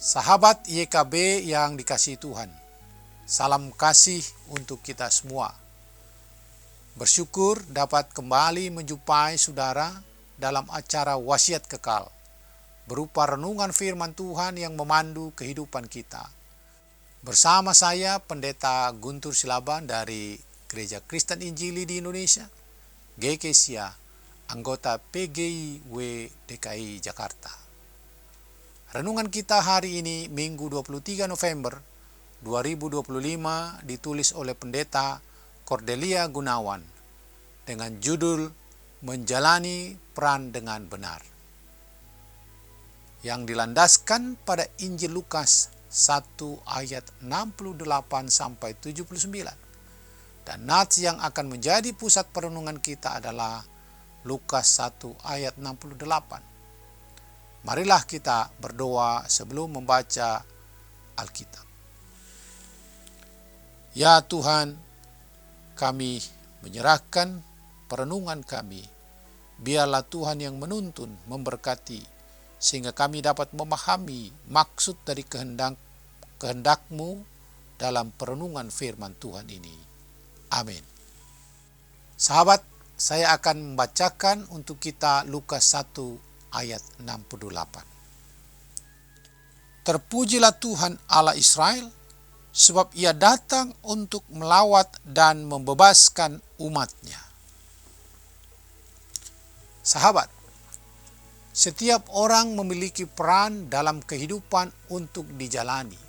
Sahabat YKB yang dikasihi Tuhan, salam kasih untuk kita semua. Bersyukur dapat kembali menjumpai saudara dalam acara Wasiat Kekal, berupa renungan firman Tuhan yang memandu kehidupan kita. Bersama saya, Pendeta Guntur Silaban dari Gereja Kristen Injili di Indonesia, GKSIA, anggota PGIW DKI Jakarta. Renungan kita hari ini, Minggu 23 November 2025, ditulis oleh Pendeta Cordelia Gunawan dengan judul Menjalani Peran dengan Benar, yang dilandaskan pada Injil Lukas 1 ayat 68-79. Dan nats yang akan menjadi pusat perenungan kita adalah Lukas 1 ayat 68. Marilah kita berdoa sebelum membaca Alkitab. Ya Tuhan, kami menyerahkan perenungan kami. Biarlah Tuhan yang menuntun, memberkati, sehingga kami dapat memahami maksud dari kehendak-Mu dalam perenungan firman Tuhan ini. Amin. Sahabat, saya akan membacakan untuk kita Lukas 1 ayat 68. Terpujilah Tuhan Allah Israel, sebab Ia datang untuk melawat dan membebaskan umat-Nya. Sahabat, setiap orang memiliki peran dalam kehidupan untuk dijalani,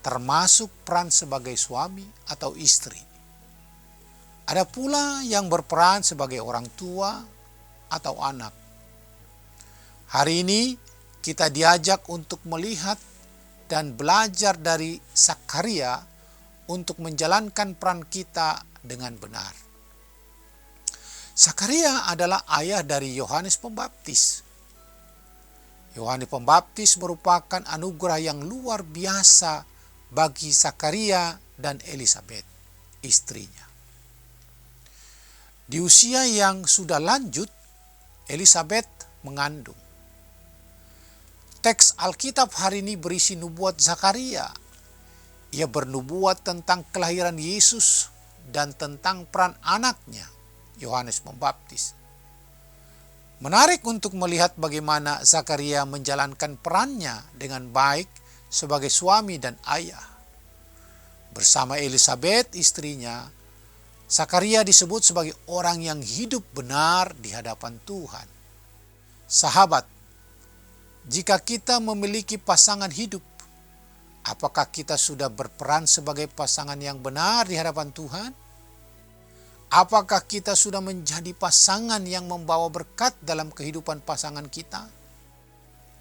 termasuk peran sebagai suami atau istri. Ada pula yang berperan sebagai orang tua atau anak. Hari ini kita diajak untuk melihat dan belajar dari Zakaria untuk menjalankan peran kita dengan benar. Zakaria adalah ayah dari Yohanes Pembaptis. Yohanes Pembaptis merupakan anugerah yang luar biasa bagi Zakaria dan Elisabet, istrinya. Di usia yang sudah lanjut, Elisabet mengandung. Teks Alkitab hari ini berisi nubuat Zakaria. Ia bernubuat tentang kelahiran Yesus dan tentang peran anaknya, Yohanes Pembaptis. Menarik untuk melihat bagaimana Zakaria menjalankan perannya dengan baik sebagai suami dan ayah. Bersama Elisabet, istrinya, Zakaria disebut sebagai orang yang hidup benar di hadapan Tuhan. Sahabat, jika kita memiliki pasangan hidup, apakah kita sudah berperan sebagai pasangan yang benar di hadapan Tuhan? Apakah kita sudah menjadi pasangan yang membawa berkat dalam kehidupan pasangan kita?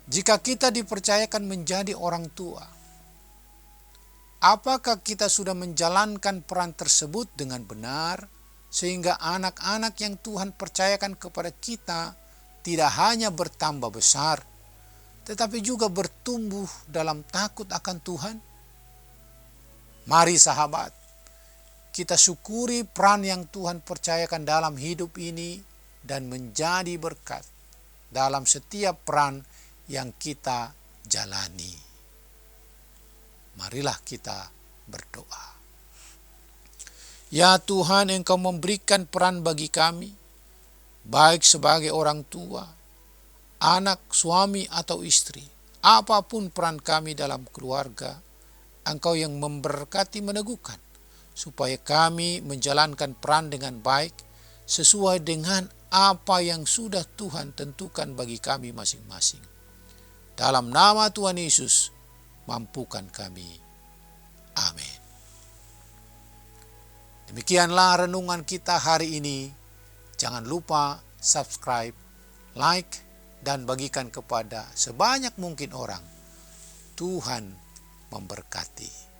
Jika kita dipercayakan menjadi orang tua, apakah kita sudah menjalankan peran tersebut dengan benar, sehingga anak-anak yang Tuhan percayakan kepada kita tidak hanya bertambah besar, tetapi juga bertumbuh dalam takut akan Tuhan? Mari sahabat, kita syukuri peran yang Tuhan percayakan dalam hidup ini dan menjadi berkat dalam setiap peran yang kita jalani. Marilah kita berdoa. Ya Tuhan, Engkau memberikan peran bagi kami, baik sebagai orang tua, anak, suami, atau istri. Apapun peran kami dalam keluarga, Engkau yang memberkati, meneguhkan, supaya kami menjalankan peran dengan baik, sesuai dengan apa yang sudah Tuhan tentukan bagi kami masing-masing. Dalam nama Tuhan Yesus, mampukan kami. Amin. Demikianlah renungan kita hari ini. Jangan lupa subscribe, like, dan bagikan kepada sebanyak mungkin orang. Tuhan memberkati.